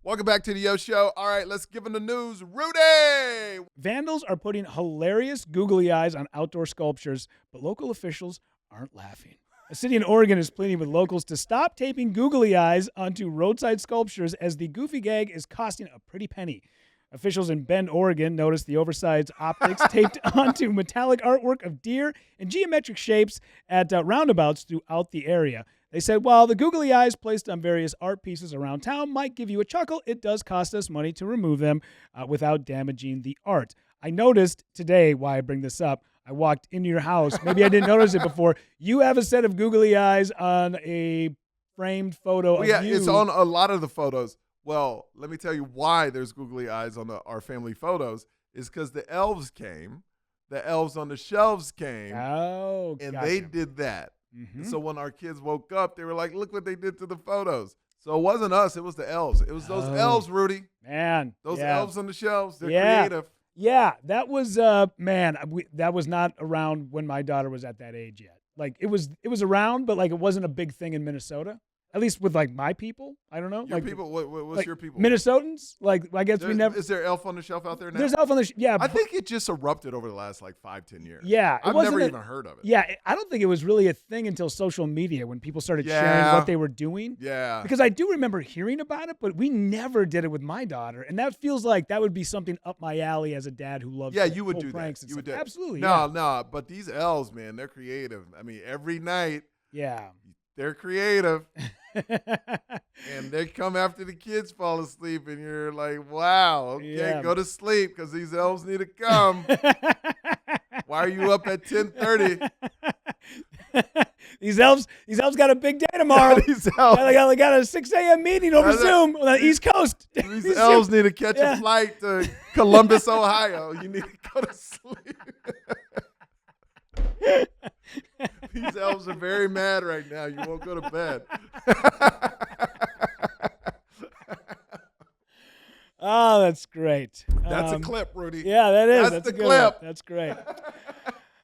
Welcome back to the Yo Show. All right, let's give him the news. Rudy! Vandals are putting hilarious googly eyes on outdoor sculptures, but local officials aren't laughing. A city in Oregon is pleading with locals to stop taping googly eyes onto roadside sculptures as the goofy gag is costing a pretty penny. Officials in Bend, Oregon noticed the oversized optics taped onto metallic artwork of deer in geometric shapes at roundabouts throughout the area. They said, while the googly eyes placed on various art pieces around town might give you a chuckle, it does cost us money to remove them without damaging the art. I noticed today why I bring this up. I walked into your house. Maybe I didn't notice it before. You have a set of googly eyes on a framed photo of you. It's on a lot of the photos. Well, let me tell you why there's googly eyes on our family photos is because the elves came. The elves on the shelves came. Oh, and gotcha. they did that. Mm-hmm. So when our kids woke up, they were like, look what they did to the photos. So it wasn't us. It was the elves. It was those elves, Rudy. Man. Those yeah. elves on the shelves. They're Yeah. creative. Yeah, that was that was not around when my daughter was at that age yet. Like it was around, but like it wasn't a big thing in Minnesota. At least with like my people, I don't know. Your like people, what's like your people? Minnesotans. Like I guess we never. Is there elf on the shelf out there now? There's elf on the yeah. I think it just erupted over the last like 5-10 years. Yeah, I've never even heard of it. Yeah, I don't think it was really a thing until social media when people started sharing what they were doing. Yeah. Because I do remember hearing about it, but we never did it with my daughter, and that feels like that would be something up my alley as a dad who loves you would pull do pranks that. and You would stuff. do Absolutely. No, but these elves, man, they're creative. I mean, every night. Yeah. They're creative. And they come after the kids fall asleep, and you're like, wow, okay, go to sleep because these elves need to come. Why are you up at 10:30? These elves got a big day tomorrow. These elves. They got a 6 a.m. meeting over Zoom on the East Coast. These elves need to catch a flight to Columbus, Ohio. You need to go to sleep. These elves are very mad right now. You won't go to bed. Oh, that's great. That's a clip, Rudy. Yeah, that is. That's the a good clip. One. That's great.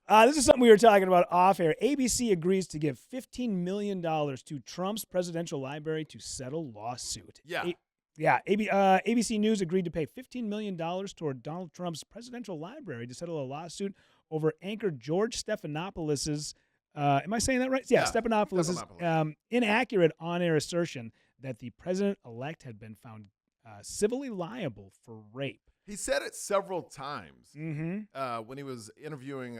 This is something we were talking about off air. ABC agrees to give $15 million to Trump's presidential library to settle lawsuit. Yeah. ABC News agreed to pay $15 million toward Donald Trump's presidential library to settle a lawsuit over anchor George Stephanopoulos', am I saying that right? Yeah, Stephanopoulos' inaccurate on-air assertion that the president-elect had been found civilly liable for rape. He said it several times Mm-hmm. when he was interviewing,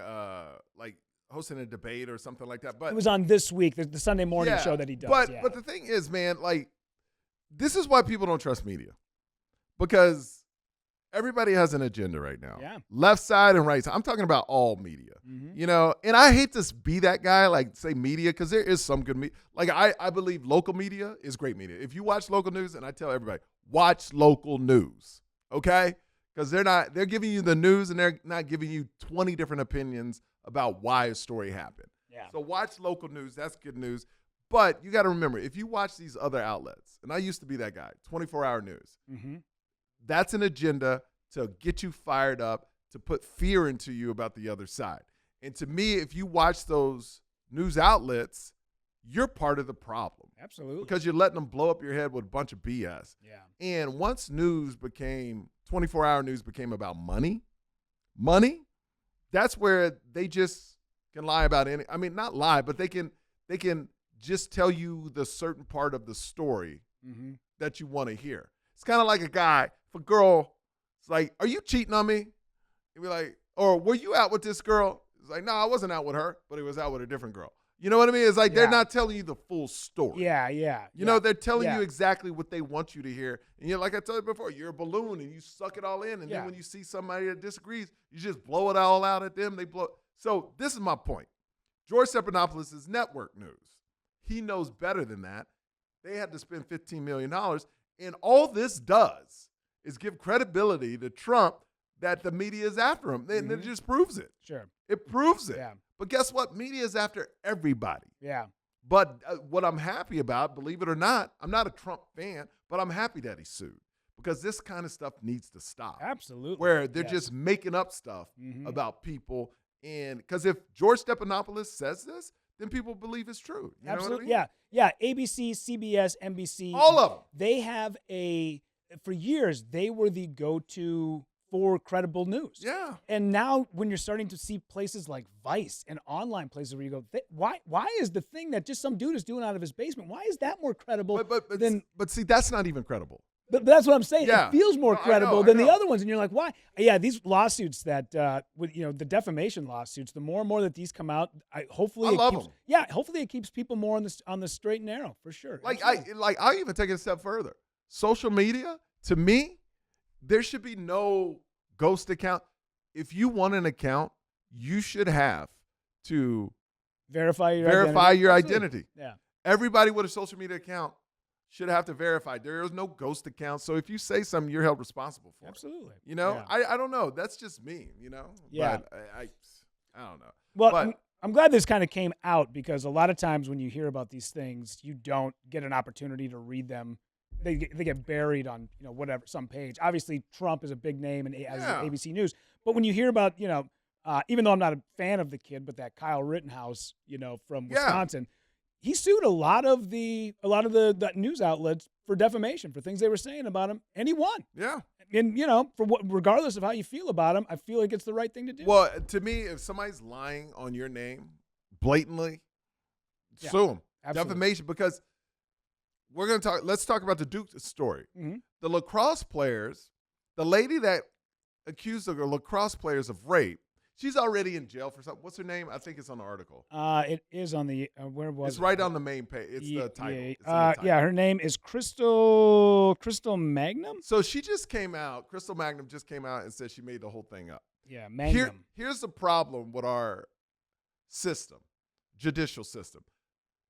like hosting a debate or something like that. But it was on This Week, the Sunday morning show that he does. But the thing is, man, like, this is why people don't trust media. Because everybody has an agenda right now. Yeah. Left side and right side. I'm talking about all media. Mm-hmm. You know, and I hate to be that guy, like say media, because there is some good media. Like I believe local media is great media. If you watch local news, and I tell everybody, watch local news, okay? Because they're giving you the news and they're not giving you 20 different opinions about why a story happened. Yeah. So watch local news. That's good news. But you got to remember, if you watch these other outlets, and I used to be that guy, 24-hour news, Mm-hmm. that's an agenda to get you fired up, to put fear into you about the other side. And to me, if you watch those news outlets, you're part of the problem. Absolutely. Because you're letting them blow up your head with a bunch of BS. Yeah. And once 24-hour news became about money, that's where they just can lie about I mean, not lie, but they can just tell you the certain part of the story that you want to hear. It's kind of like a guy, if a girl, it's like, are you cheating on me? He'd be like, or were you out with this girl? It's like, no, I wasn't out with her, but he was out with a different girl. You know what I mean? It's like they're not telling you the full story. Yeah. You know, they're telling you exactly what they want you to hear. And you're like I told you before, you're a balloon and you suck it all in. And then when you see somebody that disagrees, you just blow it all out at them. They blow. So this is my point. George Stephanopoulos is network news. He knows better than that. They had to spend $15 million. And all this does is give credibility to Trump that the media is after him. And it just proves it. Sure. It proves it. Yeah. But guess what? Media is after everybody. Yeah. But what I'm happy about, believe it or not, I'm not a Trump fan, but I'm happy that he sued because this kind of stuff needs to stop. Absolutely. Where they're just making up stuff about people. And because if George Stephanopoulos says this, then people believe it's true. You Absolutely. know what I mean? Yeah. ABC, CBS, NBC. All of them. They have a for years, they were the go-to for credible news. Yeah. And now when you're starting to see places like Vice and online places where you go, why is the thing that just some dude is doing out of his basement, why is that more credible than... But see, that's not even credible. But that's what I'm saying. Yeah. It feels more No, credible I than know. the other ones. And you're like, why? Yeah, these lawsuits that, with the defamation lawsuits, the more and more that these come out, hopefully I love them. Yeah, hopefully it keeps people more on the straight and narrow, for sure. I'll even take it a step further. Social media, to me, there should be no ghost account. If you want an account, you should have to verify your identity. Yeah. Everybody with a social media account should have to verify. There is no ghost account. So if you say something, you're held responsible for Absolutely. it. You know, Yeah. I don't know. That's just me, you know? Yeah. But I don't know. Well, I'm glad this kind of came out, because a lot of times when you hear about these things, you don't get an opportunity to read them. They get buried on, whatever, some page. Obviously, Trump is a big name and as ABC News. But when you hear about, even though I'm not a fan of the kid, but that Kyle Rittenhouse, from Wisconsin, he sued a lot of the news outlets for defamation, for things they were saying about him, and he won. Yeah. And regardless of how you feel about him, I feel like it's the right thing to do. Well, to me, if somebody's lying on your name blatantly, sue them. Absolutely. Defamation, because let's talk about the Duke story. Mm-hmm. The lacrosse players, the lady that accused the lacrosse players of rape, she's already in jail for something. What's her name? I think it's on the article. It is on the where was it's it? right on the main page. It's the title. Yeah, It's in the title. her name is Crystal Magnum. So she just came out. Crystal Magnum just came out and said she made the whole thing up. Yeah, Magnum. Here's the problem with our system, judicial system.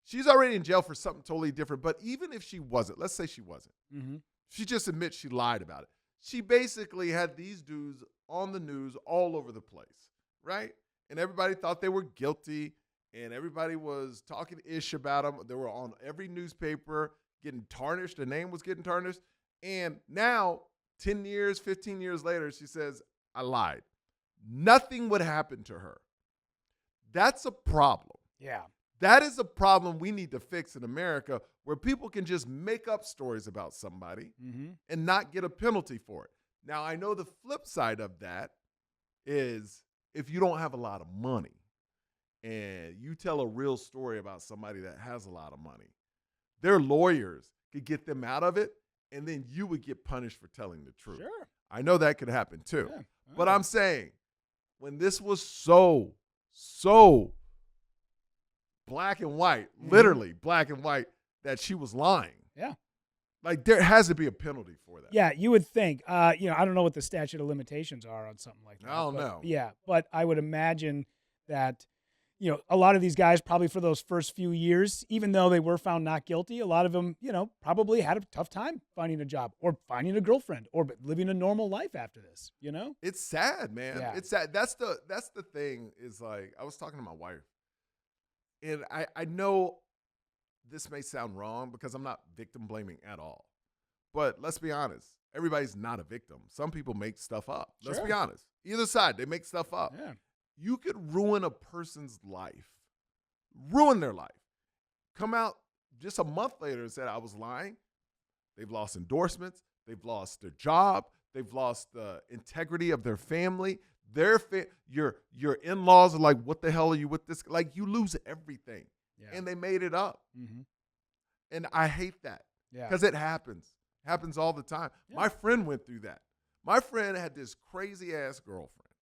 She's already in jail for something totally different. But even if she wasn't, let's say she wasn't, mm-hmm. she just admits she lied about it. She basically had these dudes on the news all over the place, right? And everybody thought they were guilty, and everybody was talking ish about them. They were on every newspaper, getting tarnished. Their name was getting tarnished. And now, 10 years, 15 years later, she says, I lied. Nothing would happen to her. That's a problem. Yeah. That is a problem we need to fix in America, where people can just make up stories about somebody mm-hmm. and not get a penalty for it. Now, I know the flip side of that is if you don't have a lot of money and you tell a real story about somebody that has a lot of money, their lawyers could get them out of it, and then you would get punished for telling the truth. Sure. I know that could happen too. Yeah. But I'm saying, when this was so black and white, mm-hmm. literally black and white, that she was lying. Yeah. Like, there has to be a penalty for that. Yeah, you would think. I don't know what the statute of limitations are on something like that. I don't know. Yeah, but I would imagine that, a lot of these guys probably for those first few years, even though they were found not guilty, a lot of them, probably had a tough time finding a job or finding a girlfriend or living a normal life after this, It's sad, man. Yeah. It's sad. That's the thing is, like, I was talking to my wife, and I know this may sound wrong because I'm not victim blaming at all. But let's be honest. Everybody's not a victim. Some people make stuff up. Let's Sure. be honest. Either side, they make stuff up. Yeah. You could ruin a person's life. Ruin their life. Come out just a month later and said, I was lying. They've lost endorsements. They've lost their job. They've lost the integrity of their family. Your in-laws are like, what the hell are you with this? Like, you lose everything. Yeah. And they made it up. Mm-hmm. And I hate that. Yeah. Because it happens. Happens all the time. Yeah. My friend went through that. My friend had this crazy-ass girlfriend.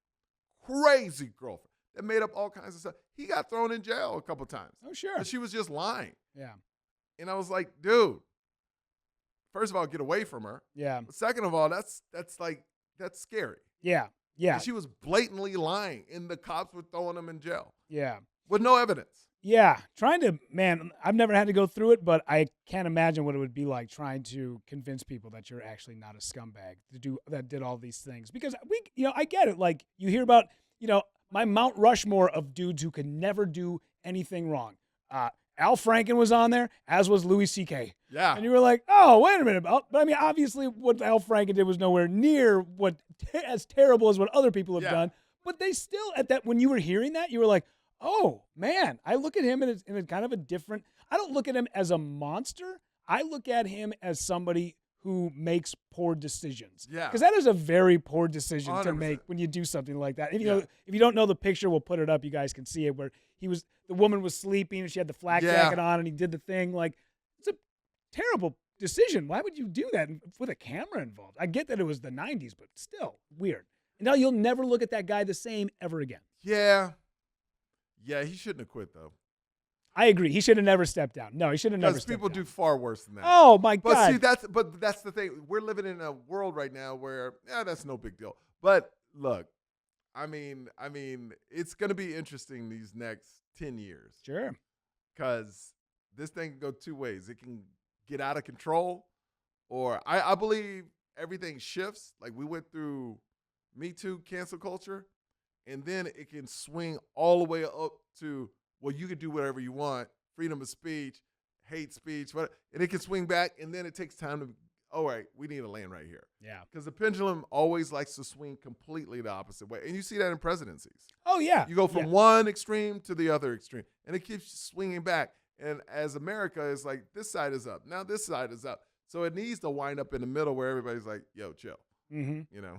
Crazy girlfriend. That made up all kinds of stuff. He got thrown in jail a couple times. Oh, sure. Because she was just lying. Yeah. And I was like, dude, first of all, get away from her. Yeah. But second of all, that's scary. Yeah. Yeah. And she was blatantly lying, and the cops were throwing him in jail Yeah. with no evidence. Yeah. I've never had to go through it, but I can't imagine what it would be like trying to convince people that you're actually not a scumbag that did all these things. Because I get it. Like, you hear about, my Mount Rushmore of dudes who could never do anything wrong. Al Franken was on there, as was Louis C.K. Yeah. And you were like, oh, wait a minute. But I mean, obviously what Al Franken did was nowhere near as terrible as what other people have done. But they still, when you were hearing that, you were like, oh, man, I look at him in a kind of a different, I don't look at him as a monster. I look at him as somebody who makes poor decisions. Yeah. Because that is a very poor decision 100%. to make when you do something like that. If you don't know the picture, we'll put it up. You guys can see it where the woman was sleeping and she had the flak jacket on and he did the thing. Like, it's a terrible decision. Why would you do that with a camera involved? I get that it was the 90s, but still weird. And now you'll never look at that guy the same ever again. Yeah. Yeah, he shouldn't have quit, though. I agree. He should have never stepped down. No, he should have never stepped down. Because people do far worse than that. Oh, my God. But that's the thing. We're living in a world right now where, that's no big deal. But look, I mean, it's going to be interesting these next 10 years. Sure. Because this thing can go two ways. It can get out of control, or I believe everything shifts. Like, we went through Me Too, cancel culture, and then it can swing all the way up to, well, you can do whatever you want, freedom of speech, hate speech, and it can swing back, and then it takes time to, all right, we need to land right here. Yeah. Because the pendulum always likes to swing completely the opposite way, and you see that in presidencies. Oh, yeah. You go from one extreme to the other extreme, and it keeps swinging back. And as America, it's like, this side is up. Now this side is up. So it needs to wind up in the middle where everybody's like, yo, chill. Mm-hmm. You know?